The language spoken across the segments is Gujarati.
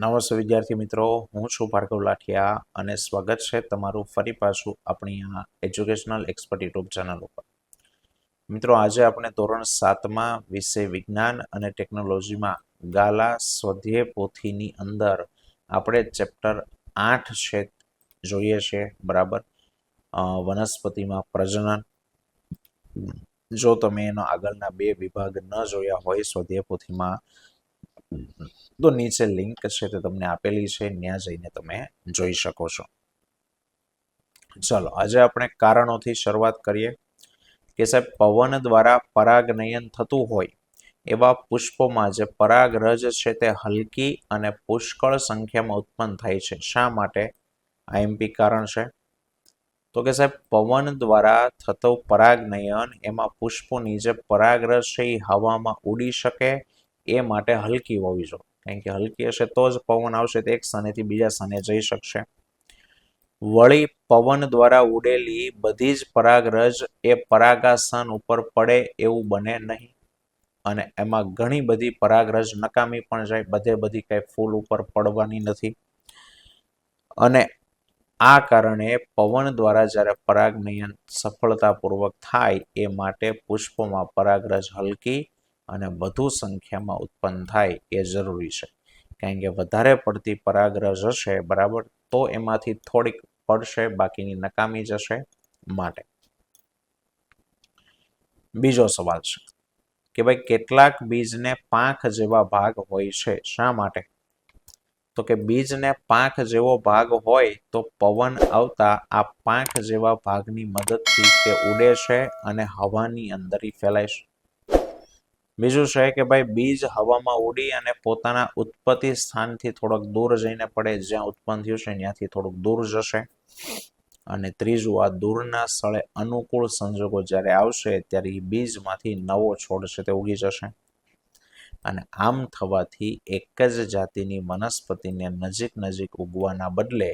નમસ્તે વિદ્યાર્થી મિત્રો, હું છું ભાર્ગવ લાઠિયા અને સ્વાગત છે તમારું ફરી પાછું આપણી આ એજ્યુકેશનલ એક્સપર્ટ યુટ્યુબ ચેનલ ઉપર. મિત્રો, આજે આપણે ધોરણ 7માં વિષય વિજ્ઞાન અને ટેકનોલોજીમાં ગાલા સ્વાધ્યાય પોથીની અંદર આપણે ચેપ્ટર 8 છે જોઈએ છે. બરાબર, વનસ્પતિમાં પ્રજનન. જો તમે એનો આગળના 2 વિભાગ ન જોયા હોય સ્વાધ્યાય પોથીમાં તો નીચે લિંક છે તે તમને આપેલી છે, ત્યાં જઈને તમે જોઈ શકો છો. ચલો, આજે આપણે કારણોથી શરૂઆત કરીએ કે સાહેબ, પવન દ્વારા પરાગનયન થતું હોય એવા પુષ્પોમાં જે પરાગરજ છે તે હલકી અને પુષ્કળ સંખ્યામાં ઉત્પન્ન થાય છે. શા માટે? આઈએમપી કારણ છે. તો કે સાહેબ, પવન દ્વારા થતું પરાગનયન એમાં પુષ્પોની જે પરાગરજ છે એ હવામાં ઉડી શકે એ માટે હલકી હોવી જોઈએ. કારણ કે હલકી હશે તો જ પવન આવશે, તો એક સ્થાનેથી બીજા સ્થાને જઈ શકશે. વળી પવન દ્વારા ઉડેલી બધી જ પરાગરજ એ પરાગાસન ઉપર પડે એવું બને નહીં, અને એમાં ઘણી બધી પરાગરજ નકામી પણ જાય, બધી કઈ ફૂલ ઉપર પડવાની નથી. અને આ કારણે પવન દ્વારા જ્યારે પરાગનયન સફળતાપૂર્વક થાય એ માટે પુષ્પોમાં પરાગરજ હલકી અને વધુ સંખ્યામાં ઉત્પન્ન થાય એ જરૂરી છે. કારણ કે વધારે પડતી પરાગરજ હશે, બરાબર, તો એમાંથી થોડીક પડશે, બાકીની નકામી જશે. માટે બીજો સવાલ છે કે ભાઈ, કેટલાક બીજને પાંખ જેવા ભાગ હોય છે. શા માટે? તો કે બીજને પાંખ જેવો ભાગ હોય તો પવન આવતા આ પાંખ જેવા ભાગની મદદથી તે ઉડે છે અને હવાની અંદર ફેલાય છે. બીજું છે કે ભાઈ, બીજ હવામાં ઉડી અને પોતાના ઉત્પત્તિ સ્થાનથી થોડોક દૂર જઈને પડે, જ્યાં ઉત્પન્ન થયું છે ત્યાંથી થોડુંક દૂર જશે. અને ત્રીજું, આ દૂરના સ્થળે અનુકૂળ સંજોગો જ્યારે આવશે ત્યારે એ બીજમાંથી નવો છોડ છે તે ઉગી જશે. અને આમ થવાથી એક જ જાતિની વનસ્પતિને નજીક ઉગવાના બદલે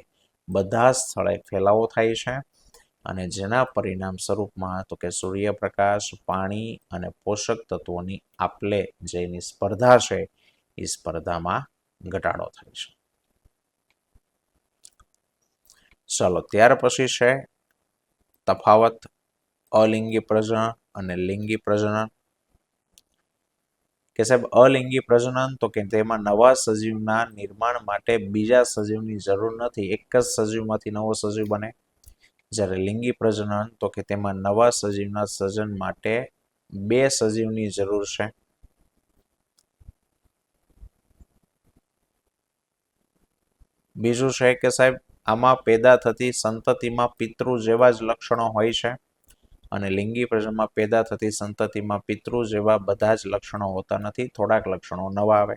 બધા સ્થળે ફેલાવો થાય છે, અને જેના પરિણામ સ્વરૂપમાં તો કે સૂર્યપ્રકાશ, પાણી અને પોષક તત્વોની આપલે જેની સ્પર્ધા છે એ સ્પર્ધામાં ઘટાડો થાય છે. ચલો, ત્યાર પછી છે તફાવત અલિંગી પ્રજનન અને લિંગી પ્રજનન. કે સાહેબ, અલિંગી પ્રજનન તો કે તેમાં નવા સજીવના નિર્માણ માટે બીજા સજીવની જરૂર નથી, એક જ સજીવમાંથી નવો સજીવ બને. જ્યારે લિંગી પ્રજનન તો કે તેમાં નવા સજીવના સર્જન માટે 2 સજીવની જરૂર છે. બીજું છે કે સાહેબ, આમાં પેદા થતી સંતતિમાં પિતૃ જેવા જ લક્ષણો હોય છે, અને લિંગી પ્રજનનમાં પેદા થતી સંતતિમાં પિતૃ જેવા બધા જ લક્ષણો હોતા નથી, થોડાક લક્ષણો નવા આવે.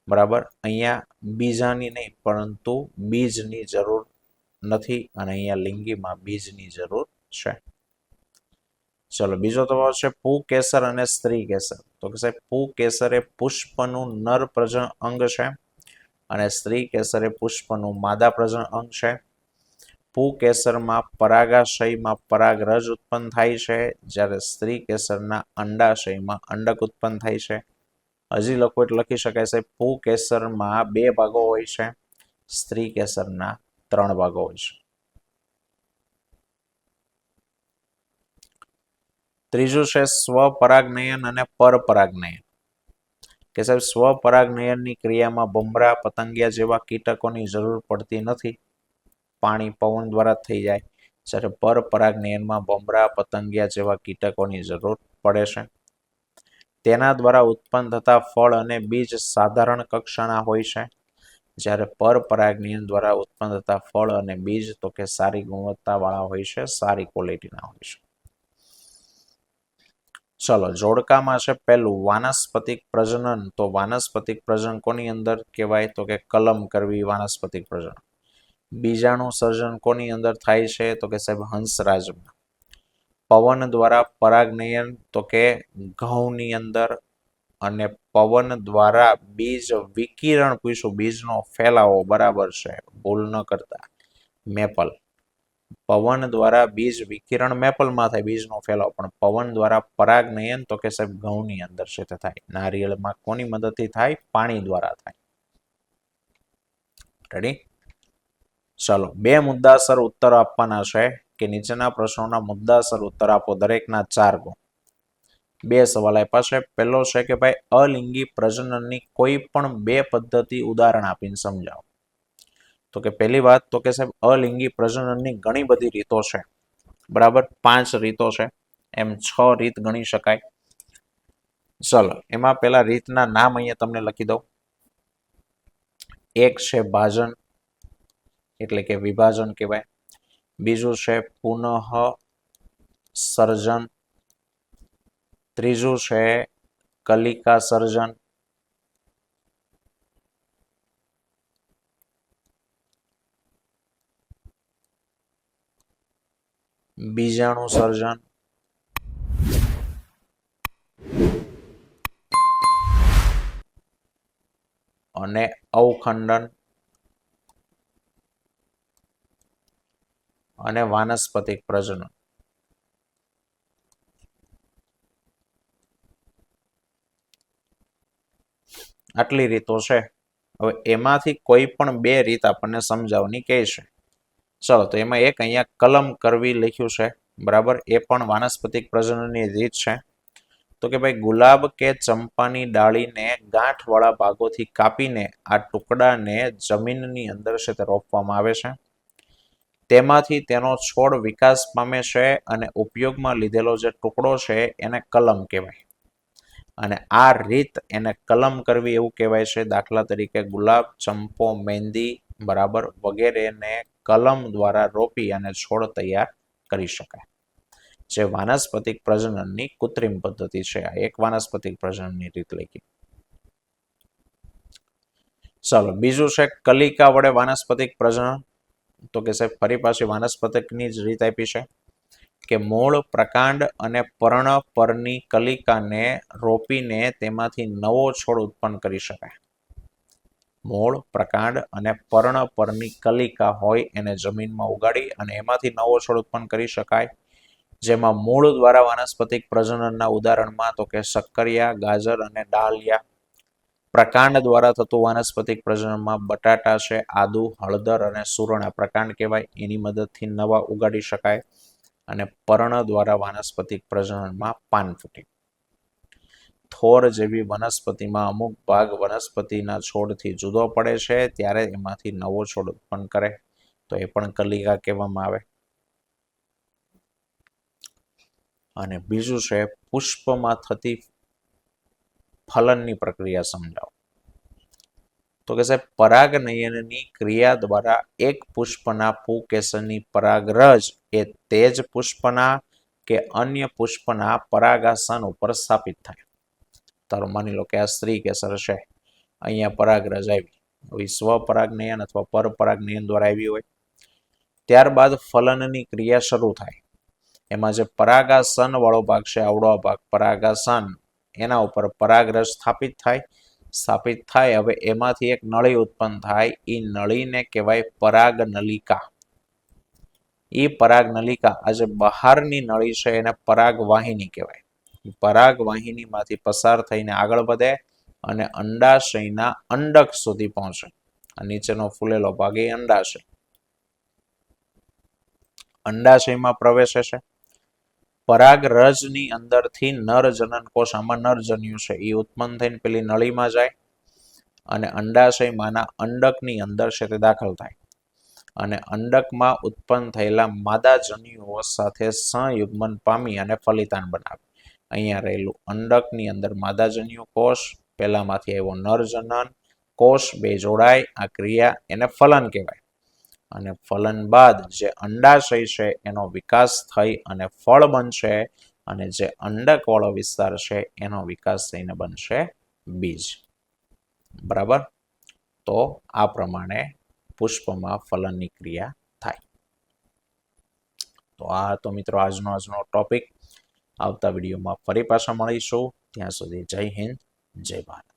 બરાબર, અહીંયા બીજાની નહીં પરંતુ બીજની જરૂર નથી, અને અહીંયા લિંગીમાં બીજની જરૂર છે. ચલો, બીજો તફાવત છે પુંકેસર અને સ્ત્રી કેસર. તો કે સાહેબ, પુંકેસર એ પુષ્પનું નર પ્રજનન અંગ છે અને સ્ત્રી કેસર એ પુષ્પનું માદા પ્રજનન અંગ છે. પુંકેસરમાં પરાગાશયમાં પરાગરજ ઉત્પન્ન થાય છે, જ્યારે સ્ત્રી કેસરના અંડાશયમાં અંડક ઉત્પન્ન થાય છે. હજી લખો એટલે લખી શકાય છે, પુંકેસરમાં 2 ભાગો હોય છે, સ્ત્રી કેસરના 3 ભાગો હોય છે. ત્રીજું છે સ્વપરાગનયન અને પરપરાગનયન. કે સાહેબ, સ્વપરાગનયનની ક્રિયામાં ભમરા, પતંગિયા જેવા કીટકોની જરૂર પડતી નથી, પાણી પવન દ્વારા થઈ જાય. જ્યારે પરપરાગનયનમાં ભમરા, પતંગિયા જેવા કીટકોની જરૂર પડે છે. તેના દ્વારા ઉત્પન્ન થતા ફળ અને બીજ સાધારણ કક્ષાના હોય છે, જ્યારે પરપરાગનયન દ્વારા ઉત્પન્ન થતા ફળ અને બીજ તો કે સારી ગુણવત્તાવાળા હોય છે, સારી ક્વોલિટીના હોય છે. ચલો, જોડકામાં છે પહેલું વાનસ્પતિક પ્રજનન. તો વાનસ્પતિક પ્રજનન કોની અંદર કહેવાય? તો કે કલમ કરવી વાનસ્પતિક પ્રજનન. બીજાણુ સર્જન કોની અંદર થાય છે? તો કે સાહેબ હંસરાજમાં. પવન દ્વારા પરાગનયન તો કે ઘઉંની અંદર, અને પવન દ્વારા બીજ વિકિરણ પૂછ્યું, બીજનો ફેલાવો, બરાબર છે, ભૂલ ન કરતા, મેપલ. પવન દ્વારા બીજ વિકિરણ મેપલમાં થાય, બીજનો ફેલાવો, પણ પવન દ્વારા પરાગનયન તો કે સાહેબ ઘઉંની અંદર છે તે થાય. નારિયેળમાં કોની મદદથી થાય? પાણી દ્વારા થાય. રેડી? ચાલો, 2 મુદ્દાસર ઉત્તર આપવાના છે કે નીચેના પ્રશ્નોના મુદ્દાસર ઉત્તર આપો, દરેકના 4 ગુણ. 2 સવાલ આપ્યા છે. પહેલો છે કે ભાઈ અલિંગી પ્રજનનની કોઈ પણ 2 પદ્ધતિ ઉદાહરણ આપીને સમજાવો. તો કે પહેલી વાત તો કે સાહેબ અલિંગી પ્રજનનની ઘણી બધી રીતો છે. બરાબર, 5 રીતો છે, એમ 6 રીત ગણી શકાય. ચલો, એમાં પેલા રીતના નામ અહીંયા તમને લખી દઉં. એક છે ભાજન, એટલે કે વિભાજન કહેવાય. બીજું છે પુનઃ સર્જન. ત્રીજું છે કલિકા સર્જન. બીજાણુ સર્જન. અને અવખંડન. અને વાનસ્પતિક પ્રજનન. આટલી રીતો છે. હવે એમાંથી કોઈ પણ 2 રીત આપણને સમજાવવાની કહે છે. ચલો, તો એમાં એક અહીંયા કલમ કરવી લખ્યું છે. બરાબર, એ પણ વાનસ્પતિક પ્રજનનની રીત છે. તો કે ભાઈ ગુલાબ કે ચંપાની ડાળીને ગાંઠવાળા ભાગોથી કાપીને આ ટુકડાને જમીનની અંદર છે તે રોપવામાં આવે છે. તેમાંથી તેનો છોડ વિકાસ પામે છે અને ઉપયોગમાં લીધેલો જે ટુકડો છે એને કલમ કહેવાય. અને આ રીત એને કલમ કરવી એવું કહેવાય છે. દાખલા તરીકે ગુલાબ, ચંપો, મહેંદી, બરાબર, વગેરેને કલમ દ્વારા રોપી અને છોડ તૈયાર કરી શકાય. જે વાનસ્પતિક પ્રજનનની કૃત્રિમ પદ્ધતિ છે. આ એક વાનસ્પતિક પ્રજનનની રીત લખી. ચાલો, બીજું છે કલિકા વડે વાનસ્પતિક પ્રજનન. તો કે સાહેબ ફરી પાછી વાનસ્પતિકની જ રીત આપી છે કે મૂળ, પ્રકાંડ અને પર્ણ પરની કલિકાને રોપીને તેમાંથી નવો છોડ ઉત્પન્ન કરી શકાય. મૂળ, પ્રકાંડ અને પર્ણ પરની કલિકા હોય એને જમીનમાં ઉગાડી અને એમાંથી નવો છોડ ઉત્પન્ન કરી શકાય. જેમાં મૂળ દ્વારા વાનસ્પતિક પ્રજનનના ઉદાહરણમાં તો કે શક્કરિયા, ગાજર અને ડાળિયા. પ્રકાંડ દ્વારા થતું વાનસ્પતિક પ્રજનનમાં બટાટા છે, આદુ, હળદર અને સુરણા પ્રકાંડ કહેવાય. એની મદદથી નવા ઉગાડી શકાય. અને પર્ણ દ્વારા વાનસ્પતિક પ્રજનનમાં પાનફૂટી. થોર જેવી વનસ્પતિમાં અમુક ભાગ વનસ્પતિના છોડથી જુદો પડે છે ત્યારે એમાંથી નવો છોડ ઉત્પન્ન કરે, તો એ પણ કલિકા કહેવામાં આવે. અને બીજું છે પુષ્પમાં થતી ફલનની પ્રક્રિયા સમજાવો. તો કે સાહેબ પરાગનયનની ક્રિયા દ્વારા એક પુષ્પના પુકેસરની પરાગરજ એ તે જ પુષ્પના કે અન્ય પુષ્પના પરાગાસન ઉપર સ્થાપિત થાય. તારો માની લો કે આ સ્ત્રી કેસર છે, અહીંયા પરાગરજ આવી, સ્વપરાગનયન અથવા પરપરાગનયન દ્વારા આવી હોય. ત્યારબાદ ફલનની ક્રિયા શરૂ થાય. એમાં જે પરાગાસન વાળો ભાગ છે, આવડો ભાગ પરાગાસન, એના ઉપર પરાગરજ સ્થાપિત થાય. હવે એમાંથી એક નળી ઉત્પન્ન થાય. એ નળીને કહેવાય પરાગનલિકા. એ પરાગનલિકા આ જે બહારની નળી છે એને પરાગવાહિની કહેવાય. પરાગવાહિનીમાંથી પસાર થઈને આગળ વધે અને અંડાશયના અંડક સુધી પહોંચે. આ નીચેનો ફૂલેલો ભાગ એ અંડાશય. અંડાશયમાં પ્રવેશે છે. પરાગરજની અંદરથી નરજનન કોષ, આમાં નરજન્યુ છે, એ ઉત્પન્ન થઈને પેલી નળીમાં જાય અને અંડાશયમાંના અંડકની અંદર છે તે દાખલ થાય. અને અંડકમાં ઉત્પન્ન થયેલા માદા જન્યુઓ સાથે સંયુગ્મન પામી અને ફલિતાંડ બનાવે. અહીંયા રહેલું અંડકની અંદર માદાજન્યુ કોષ, પહેલામાંથી આવ્યો નરજનન કોષ, બે જોડાય. આ ક્રિયા એને ફલન કહેવાય. અને ફલન બાદ જે અંડાશય છે એનો વિકાસ થઈ અને ફળ બનશે. અને જે અંડકવાળો વિસ્તાર છે એનો વિકાસ થઈને બનશે બીજ. બરાબર, તો આ પ્રમાણે પુષ્પમાં ફલનની ક્રિયા થાય. તો આ તો મિત્રો આજનો ટોપિક. આવતા વિડીયોમાં ફરી પાછા મળીશું. ત્યાં સુધી જય હિન્દ, જય ભારત.